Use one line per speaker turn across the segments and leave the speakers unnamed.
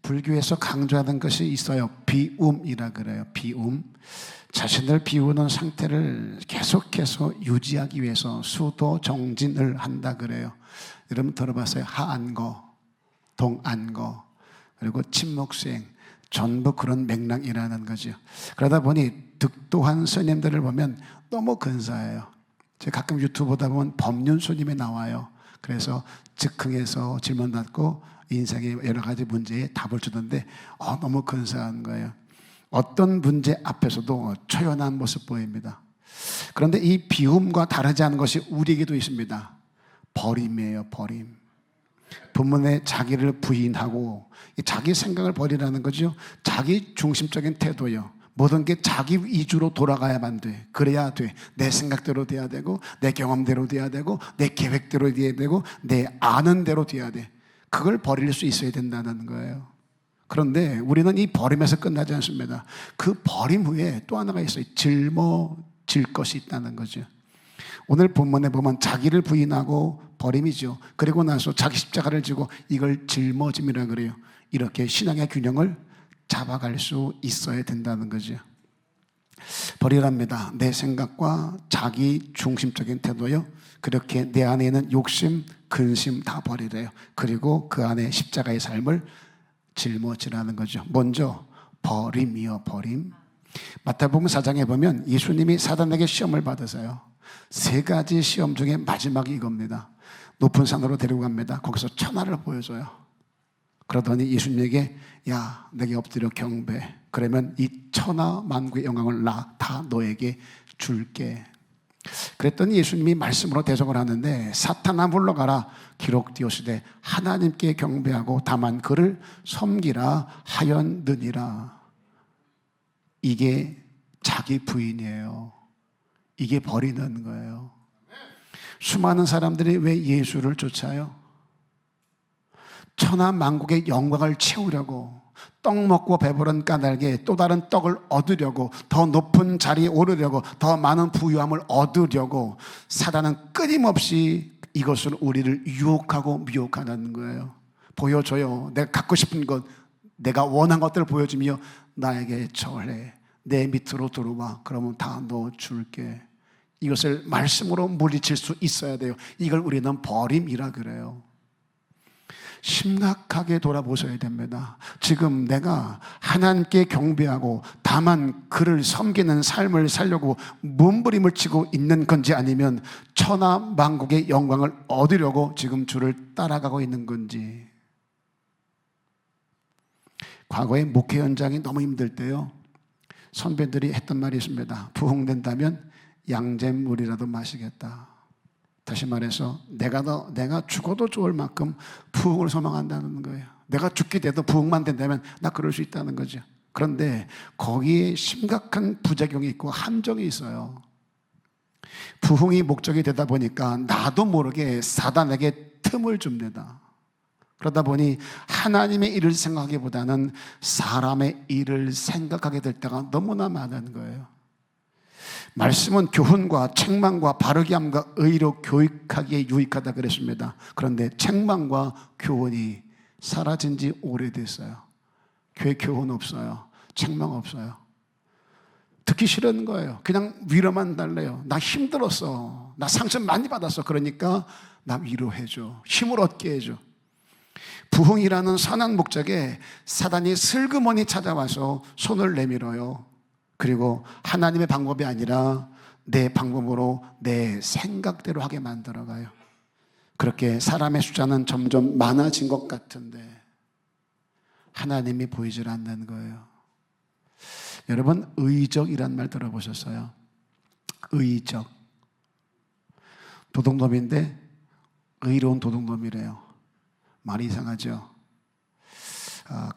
불교에서 강조하는 것이 있어요. 비움이라 그래요. 비움. 자신을 비우는 상태를 계속해서 유지하기 위해서 수도 정진을 한다 그래요. 여러분 들어봤어요? 하안거, 동안거, 그리고 침묵수행, 전부 그런 맥락이라는 거죠. 그러다 보니 득도한 스님들을 보면 너무 근사해요. 제가 가끔 유튜브 보다 보면 법륜스님이 나와요. 그래서 즉흥해서 질문 받고 인생의 여러 가지 문제에 답을 주던데 너무 근사한 거예요. 어떤 문제 앞에서도 초연한 모습 보입니다. 그런데 이 비움과 다르지 않은 것이 우리에게도 있습니다. 버림이에요. 버림. 본문에 자기를 부인하고 자기 생각을 버리라는 거죠. 자기 중심적인 태도요. 모든 게 자기 위주로 돌아가야만 돼. 그래야 돼. 내 생각대로 돼야 되고, 내 경험대로 돼야 되고, 내 계획대로 돼야 되고, 내 아는 대로 돼야 돼. 그걸 버릴 수 있어야 된다는 거예요. 그런데 우리는 이 버림에서 끝나지 않습니다. 그 버림 후에 또 하나가 있어요. 짊어질 것이 있다는 거죠. 오늘 본문에 보면 자기를 부인하고 버림이죠. 그리고 나서 자기 십자가를 지고 이걸 짊어짐이라 그래요. 이렇게 신앙의 균형을 잡아갈 수 있어야 된다는 거죠. 버리랍니다. 내 생각과 자기 중심적인 태도요. 그렇게 내 안에 있는 욕심, 근심 다 버리래요. 그리고 그 안에 십자가의 삶을 짊어지라는 거죠. 먼저 버림이요. 버림. 마태복음 4장에 보면 예수님이 사단에게 시험을 받으세요. 3가지 시험 중에 마지막이 이겁니다. 높은 산으로 데리고 갑니다. 거기서 천하를 보여줘요. 그러더니 예수님에게 야 내게 엎드려 경배. 그러면 이 천하 만국의 영광을 나 다 너에게 줄게. 그랬더니 예수님이 말씀으로 대적을 하는데 사탄아 물러가라. 기록되었으되 하나님께 경배하고 다만 그를 섬기라 하였느니라. 이게 자기 부인이에요. 이게 버리는 거예요. 수많은 사람들이 왜 예수를 쫓아요? 천하 만국의 영광을 채우려고, 떡 먹고 배부른 까닭에 또 다른 떡을 얻으려고, 더 높은 자리에 오르려고, 더 많은 부유함을 얻으려고 사단은 끊임없이 이것으로 우리를 유혹하고 미혹하는 거예요. 보여줘요. 내가 갖고 싶은 것, 내가 원한 것들을 보여주며 나에게 절해. 내 밑으로 들어와. 그러면 다 너 줄게. 이것을 말씀으로 물리칠 수 있어야 돼요. 이걸 우리는 버림이라 그래요. 심각하게 돌아보셔야 됩니다. 지금 내가 하나님께 경배하고 다만 그를 섬기는 삶을 살려고 몸부림을 치고 있는 건지 아니면 천하 만국의 영광을 얻으려고 지금 주를 따라가고 있는 건지. 과거에 목회 현장이 너무 힘들 때요, 선배들이 했던 말이 있습니다. 부흥된다면 양잿물이라도 마시겠다. 다시 말해서 내가 죽어도 좋을 만큼 부흥을 소망한다는 거예요. 내가 죽게 돼도 부흥만 된다면 나 그럴 수 있다는 거죠. 그런데 거기에 심각한 부작용이 있고 함정이 있어요. 부흥이 목적이 되다 보니까 나도 모르게 사단에게 틈을 줍니다. 그러다 보니 하나님의 일을 생각하기보다는 사람의 일을 생각하게 될 때가 너무나 많은 거예요. 말씀은 교훈과 책망과 바르게 함과 의로 교육하기에 유익하다 그랬습니다. 그런데 책망과 교훈이 사라진 지 오래됐어요. 교회 교훈 없어요. 책망 없어요. 듣기 싫은 거예요. 그냥 위로만 달래요. 나 힘들었어. 나 상처 많이 받았어. 그러니까 나 위로해줘. 힘을 얻게 해줘. 부흥이라는 선한 목적에 사단이 슬그머니 찾아와서 손을 내밀어요. 그리고 하나님의 방법이 아니라 내 방법으로 내 생각대로 하게 만들어가요. 그렇게 사람의 숫자는 점점 많아진 것 같은데 하나님이 보이질 않는 거예요. 여러분, 의적이란 말 들어보셨어요? 의적. 도둑놈인데 의로운 도둑놈이래요. 말이 이상하죠?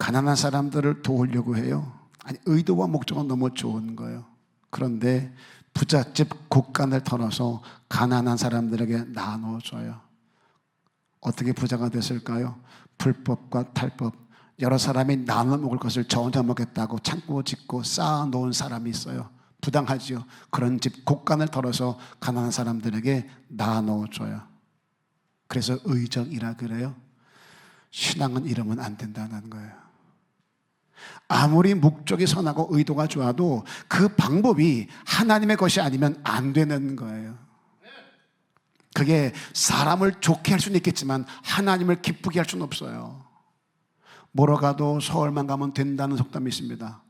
가난한 사람들을 도우려고 해요. 아니, 의도와 목적은 너무 좋은 거예요. 그런데 부잣집 곳간을 털어서 가난한 사람들에게 나눠줘요. 어떻게 부자가 됐을까요? 불법과 탈법. 여러 사람이 나눠 먹을 것을 저 혼자 먹겠다고 창고 짓고 쌓아놓은 사람이 있어요. 부당하지요. 그런 집 곳간을 털어서 가난한 사람들에게 나눠줘요. 그래서 의적이라 그래요. 신앙은 이러면 안 된다는 거예요. 아무리 목적이 선하고 의도가 좋아도 그 방법이 하나님의 것이 아니면 안 되는 거예요. 그게 사람을 좋게 할 수는 있겠지만 하나님을 기쁘게 할 수는 없어요. 뭐로 가도 서울만 가면 된다는 속담이 있습니다.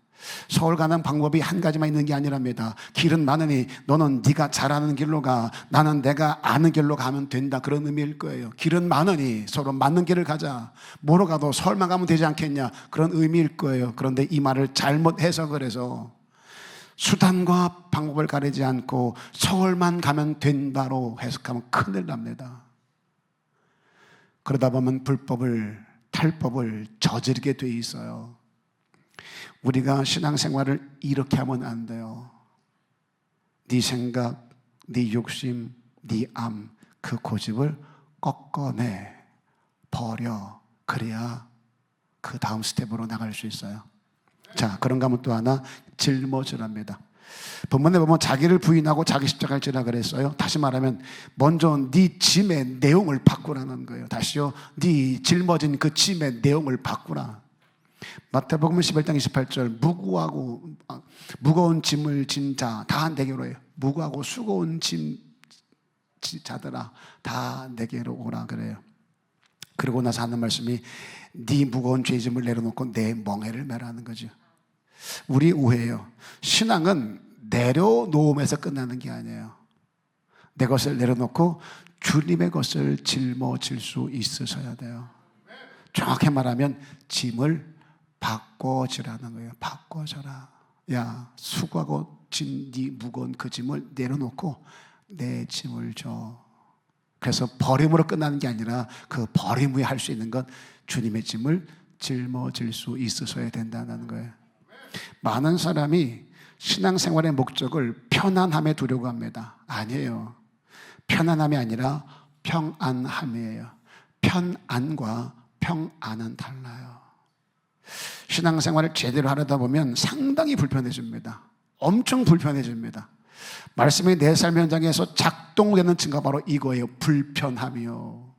서울 가는 방법이 한 가지만 있는 게 아니랍니다. 길은 많으니 너는 네가 잘 아는 길로 가, 나는 내가 아는 길로 가면 된다, 그런 의미일 거예요. 길은 많으니 서로 맞는 길을 가자. 뭐로 가도 서울만 가면 되지 않겠냐, 그런 의미일 거예요. 그런데 이 말을 잘못 해석을 해서 수단과 방법을 가리지 않고 서울만 가면 된다로 해석하면 큰일 납니다. 그러다 보면 탈법을 저지르게 돼 있어요. 우리가 신앙생활을 이렇게 하면 안 돼요. 네 생각, 네 욕심, 네 암, 그 고집을 꺾어내 버려. 그래야 그 다음 스텝으로 나갈 수 있어요. 자, 그런가 하면 또 하나 짊어지랍니다. 본문에 보면 자기를 부인하고 자기 십자가를 지라 그랬어요. 다시 말하면 먼저 네 짐의 내용을 바꾸라는 거예요. 다시요, 네 짊어진 그 짐의 내용을 바꾸라. 마태복음 11장 28절, 무거운 짐을 진 자 다 내게로 해요. 무거하고 수고운 자들아 다 내게로 오라 그래요. 그리고 나서 하는 말씀이 네 무거운 죄짐을 내려놓고 내 멍에를 매라는 거죠. 우리 오해예요. 신앙은 내려놓음에서 끝나는 게 아니에요. 내 것을 내려놓고 주님의 것을 짊어질 수 있으셔야 돼요. 정확히 말하면 짐을 바꿔지라는 거예요. 바꿔져라. 야, 수고하고 진 네 무거운 그 짐을 내려놓고 내 짐을 줘. 그래서 버림으로 끝나는 게 아니라 그 버림 후에 할 수 있는 건 주님의 짐을 짊어질 수 있으셔야 된다는 거예요. 많은 사람이 신앙생활의 목적을 편안함에 두려고 합니다. 아니에요. 편안함이 아니라 평안함이에요. 편안과 평안은 달라요. 신앙생활을 제대로 하려다 보면 상당히 불편해집니다. 엄청 불편해집니다. 말씀이 내 삶 현장에서 작동되는 증거가 바로 이거예요. 불편함이요.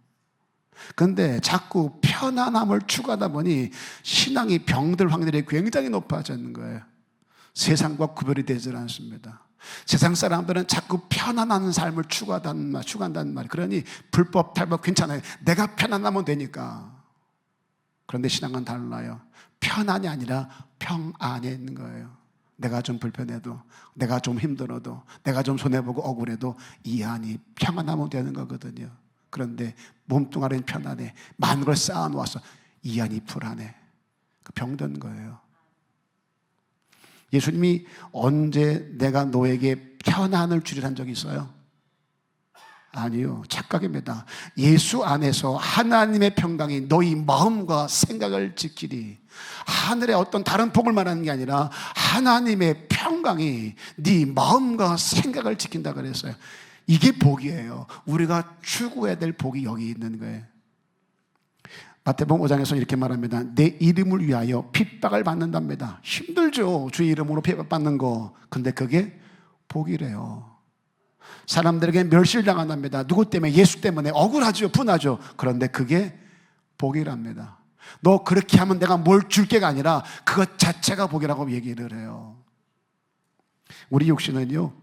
그런데 자꾸 편안함을 추구하다 보니 신앙이 병들 확률이 굉장히 높아지는 거예요. 세상과 구별이 되질 않습니다. 세상 사람들은 자꾸 편안한 삶을 추구한다는 말. 그러니 불법, 탈법 괜찮아요. 내가 편안하면 되니까. 그런데 신앙은 달라요. 편안이 아니라 평안에 있는 거예요. 내가 좀 불편해도, 내가 좀 힘들어도, 내가 좀 손해보고 억울해도 이 안이 평안하면 되는 거거든요. 그런데 몸뚱아리는 편안해. 많은 걸 쌓아놓아서 이 안이 불안해. 병든 거예요. 예수님이 언제 내가 너에게 편안을 주리란 적이 있어요? 아니요, 착각입니다. 예수 안에서 하나님의 평강이 너희 마음과 생각을 지키리. 하늘의 어떤 다른 복을 말하는 게 아니라 하나님의 평강이 네 마음과 생각을 지킨다 그랬어요. 이게 복이에요. 우리가 추구해야 될 복이 여기 있는 거예요. 마태복음 5장에서 이렇게 말합니다. 내 이름을 위하여 핍박을 받는답니다. 힘들죠, 주의 이름으로 핍박받는 거. 근데 그게 복이래요. 사람들에게 멸시를 당한답니다. 누구 때문에? 예수 때문에. 억울하죠, 분하죠. 그런데 그게 복이랍니다. 너 그렇게 하면 내가 뭘 줄게가 아니라 그것 자체가 복이라고 얘기를 해요. 우리 육신은요,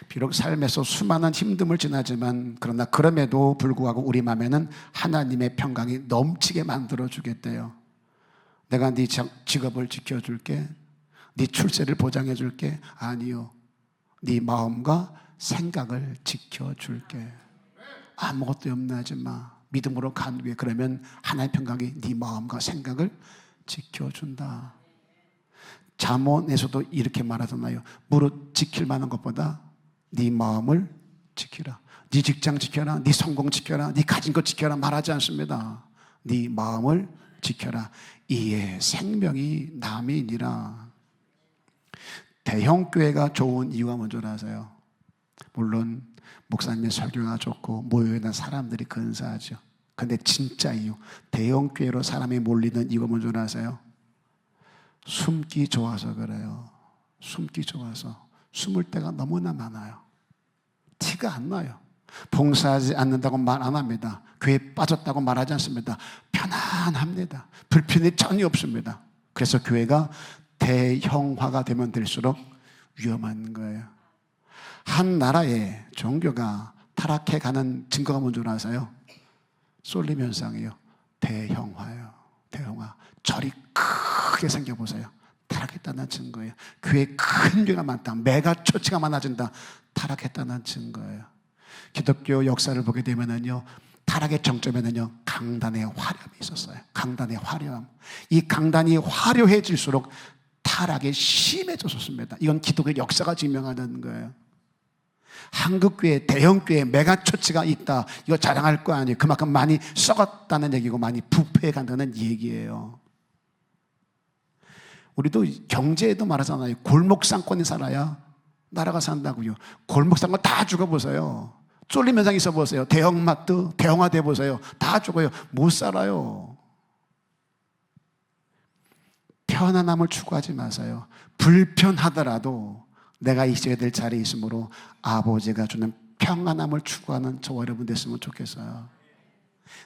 비록 삶에서 수많은 힘듦을 지나지만 그러나 그럼에도 불구하고 우리 마음에는 하나님의 평강이 넘치게 만들어 주겠대요. 내가 네 직업을 지켜줄게, 네 출세를 보장해 줄게. 아니요, 네 마음과 생각을 지켜줄게. 아무것도 염려하지 마. 믿음으로 간구해. 그러면 하나님의 평강이 네 마음과 생각을 지켜준다. 잠언에서도 이렇게 말하잖아요. 무릇 지킬 만한 것보다 네 마음을 지키라. 네 직장 지켜라, 네 성공 지켜라, 네 가진 것 지켜라 말하지 않습니다. 네 마음을 지켜라. 이에 생명이 남이니라. 대형교회가 좋은 이유가 뭔지 아세요? 물론 목사님의 설교가 좋고 모여있는 사람들이 근사하죠. 근데 진짜 이유, 대형교회로 사람이 몰리는 이유가 뭔지 아세요? 숨기 좋아서 그래요. 숨기 좋아서. 숨을 때가 너무나 많아요. 티가 안 나요. 봉사하지 않는다고 말 안 합니다. 교회에 빠졌다고 말하지 않습니다. 편안합니다. 불편이 전혀 없습니다. 그래서 교회가 대형화가 되면 될수록 위험한 거예요. 한 나라의 종교가 타락해가는 증거가 뭔 줄 아세요? 쏠림 현상이에요. 대형화예요. 대형화. 절이 크게 생겨보세요. 타락했다는 증거예요. 교회에 큰 교회가 많다, 메가처치가 많아진다, 타락했다는 증거예요. 기독교 역사를 보게 되면은요, 타락의 정점에는요, 강단의 화려함이 있었어요. 강단의 화려함. 이 강단이 화려해질수록 타락이 심해졌습니다. 이건 기독교의 역사가 증명하는 거예요. 한국교회, 대형교회, 메가처치가 있다, 이거 자랑할 거 아니에요. 그만큼 많이 썩었다는 얘기고 많이 부패해간다는 얘기예요. 우리도 경제에도 말하잖아요. 골목상권에 살아야 나라가 산다고요. 골목상권 다 죽어보세요. 쫄림 현상 있어 보세요. 대형마트, 대형화돼 보세요. 다 죽어요. 못 살아요. 편안함을 추구하지 마세요. 불편하더라도 내가 있어야 될 자리에 있으므로 아버지가 주는 평안함을 추구하는 저와 여러분 됐으면 좋겠어요.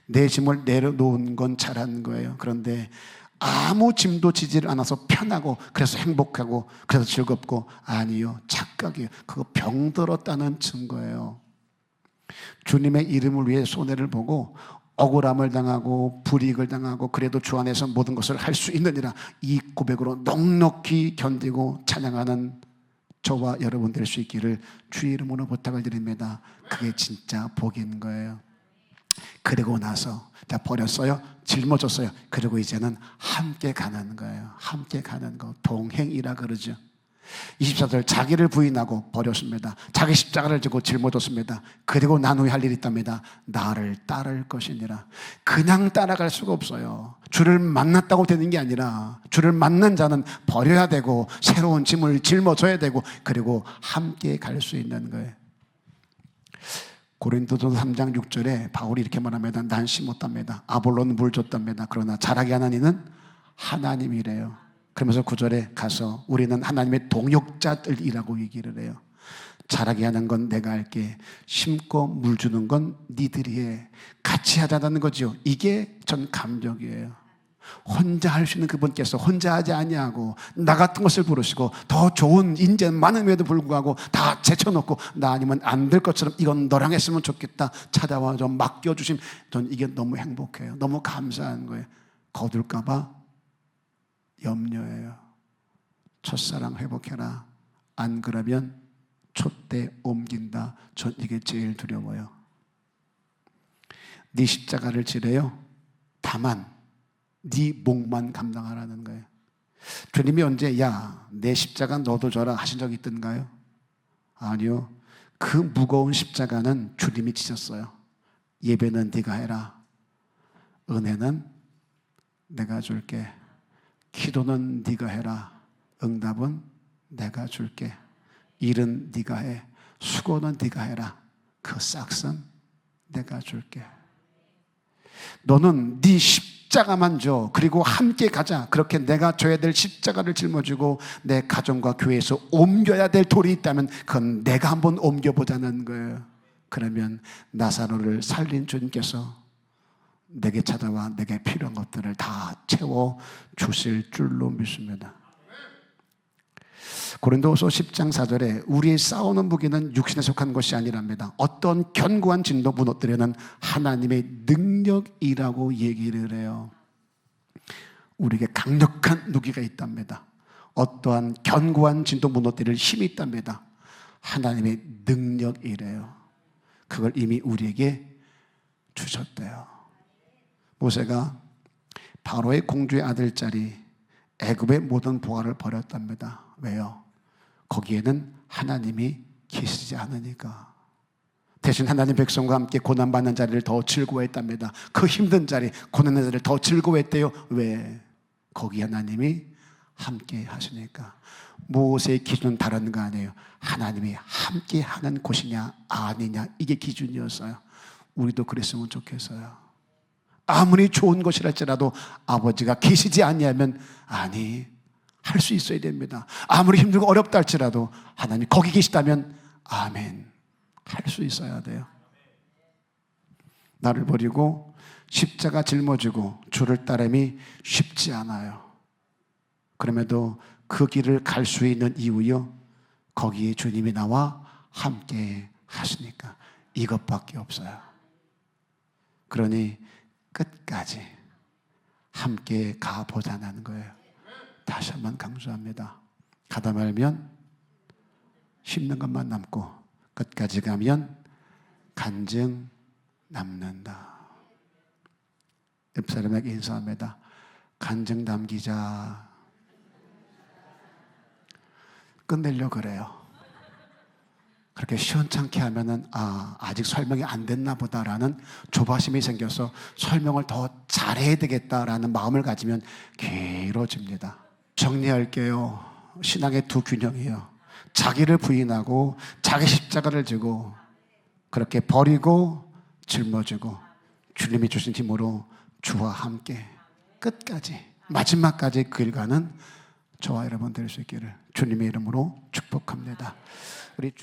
내 짐을 내려놓은 건 잘하는 거예요. 그런데 아무 짐도 지지를 않아서 편하고 그래서 행복하고 그래서 즐겁고, 아니요, 착각이에요. 그거 병들었다는 증거예요. 주님의 이름을 위해 손해를 보고 억울함을 당하고 불이익을 당하고 그래도 주 안에서 모든 것을 할 수 있느니라, 이 고백으로 넉넉히 견디고 찬양하는 저와 여러분 될 수 있기를 주의 이름으로 부탁을 드립니다. 그게 진짜 복인 거예요. 그리고 나서 다 버렸어요, 짊어졌어요. 그리고 이제는 함께 가는 거예요. 함께 가는 거, 동행이라 그러죠. 24절, 자기를 부인하고 버렸습니다. 자기 십자가를 지고 짊어졌습니다. 그리고 난 후에 할 일이 있답니다. 나를 따를 것이니라. 그냥 따라갈 수가 없어요. 주를 만났다고 되는 게 아니라 주를 만난 자는 버려야 되고 새로운 짐을 짊어져야 되고 그리고 함께 갈 수 있는 거예요. 고린도전서 3장 6절에 바울이 이렇게 말합니다. 난 심었답니다. 아볼로는 물 줬답니다. 그러나 자라게 하는 이는 하나님이래요. 그러면서 9절에 가서 우리는 하나님의 동역자들이라고 얘기를 해요. 자라게 하는 건 내가 할게, 심고 물 주는 건 니들이 해. 같이 하자는 거죠. 이게 전 감격이에요. 혼자 할 수 있는 그분께서 혼자 하지 아니하고 나 같은 것을 부르시고 더 좋은 인재 많음에도 불구하고 다 제쳐놓고 나 아니면 안 될 것처럼 이건 너랑 했으면 좋겠다 찾아와 좀 맡겨주심, 전 이게 너무 행복해요. 너무 감사한 거예요. 거둘까 봐 염려해요. 첫사랑 회복해라, 안 그러면 촛대 옮긴다. 전 이게 제일 두려워요. 네 십자가를 지래요, 다만 네 목만 감당하라는 거예요. 주님이 언제 야 내 십자가 너도 져라 하신 적이 있던가요? 아니요. 그 무거운 십자가는 주님이 지셨어요. 예배는 네가 해라, 은혜는 내가 줄게, 기도는 네가 해라, 응답은 내가 줄게, 일은 네가 해, 수고는 네가 해라, 그 싹은 내가 줄게. 너는 네 십자가만 줘. 그리고 함께 가자. 그렇게 내가 져야 될 십자가를 짊어지고 내 가정과 교회에서 옮겨야 될 돌이 있다면 그건 내가 한번 옮겨보자는 거예요. 그러면 나사로를 살린 주님께서 내게 찾아와 내게 필요한 것들을 다 채워 주실 줄로 믿습니다. 고린도후서 10장 4절에 우리의 싸우는 무기는 육신에 속한 것이 아니랍니다. 어떤 견고한 진도 무너뜨리는 하나님의 능력이라고 얘기를 해요. 우리에게 강력한 무기가 있답니다. 어떠한 견고한 진도 무너뜨릴 힘이 있답니다. 하나님의 능력이래요. 그걸 이미 우리에게 주셨대요. 모세가 바로의 공주의 아들짜리 애굽의 모든 보화를 버렸답니다. 왜요? 거기에는 하나님이 계시지 않으니까. 대신 하나님 백성과 함께 고난받는 자리를 더 즐거워했답니다. 그 힘든 자리, 고난의 자리를 더 즐거워했대요. 왜? 거기 하나님이 함께 하시니까. 모세의 기준은 다른 거 아니에요. 하나님이 함께 하는 곳이냐 아니냐, 이게 기준이었어요. 우리도 그랬으면 좋겠어요. 아무리 좋은 것이랄지라도 아버지가 계시지 않냐면 아니, 할 수 있어야 됩니다. 아무리 힘들고 어렵다 할지라도 하나님 거기 계시다면 아멘, 할 수 있어야 돼요. 나를 버리고 십자가 짊어지고 주를 따름이 쉽지 않아요. 그럼에도 그 길을 갈 수 있는 이유요, 거기에 주님이 나와 함께 하시니까. 이것밖에 없어요. 그러니 끝까지 함께 가보자는 거예요. 다시 한번 강조합니다. 가다 말면 씹는 것만 남고 끝까지 가면 간증 남는다. 옆 사람에게 인사합니다. 간증 남기자. 끝내려고 그래요. 그렇게 시원찮게 하면은 아직 설명이 안 됐나 보다라는 조바심이 생겨서 설명을 더 잘해야 되겠다라는 마음을 가지면 길어집니다. 정리할게요. 신앙의 두 균형이에요. 자기를 부인하고 자기 십자가를 지고 그렇게 버리고 짊어지고 주님이 주신 힘으로 주와 함께 끝까지 마지막까지 그 일 가는 저와 여러분 될 수 있기를 주님의 이름으로 축복합니다. 우리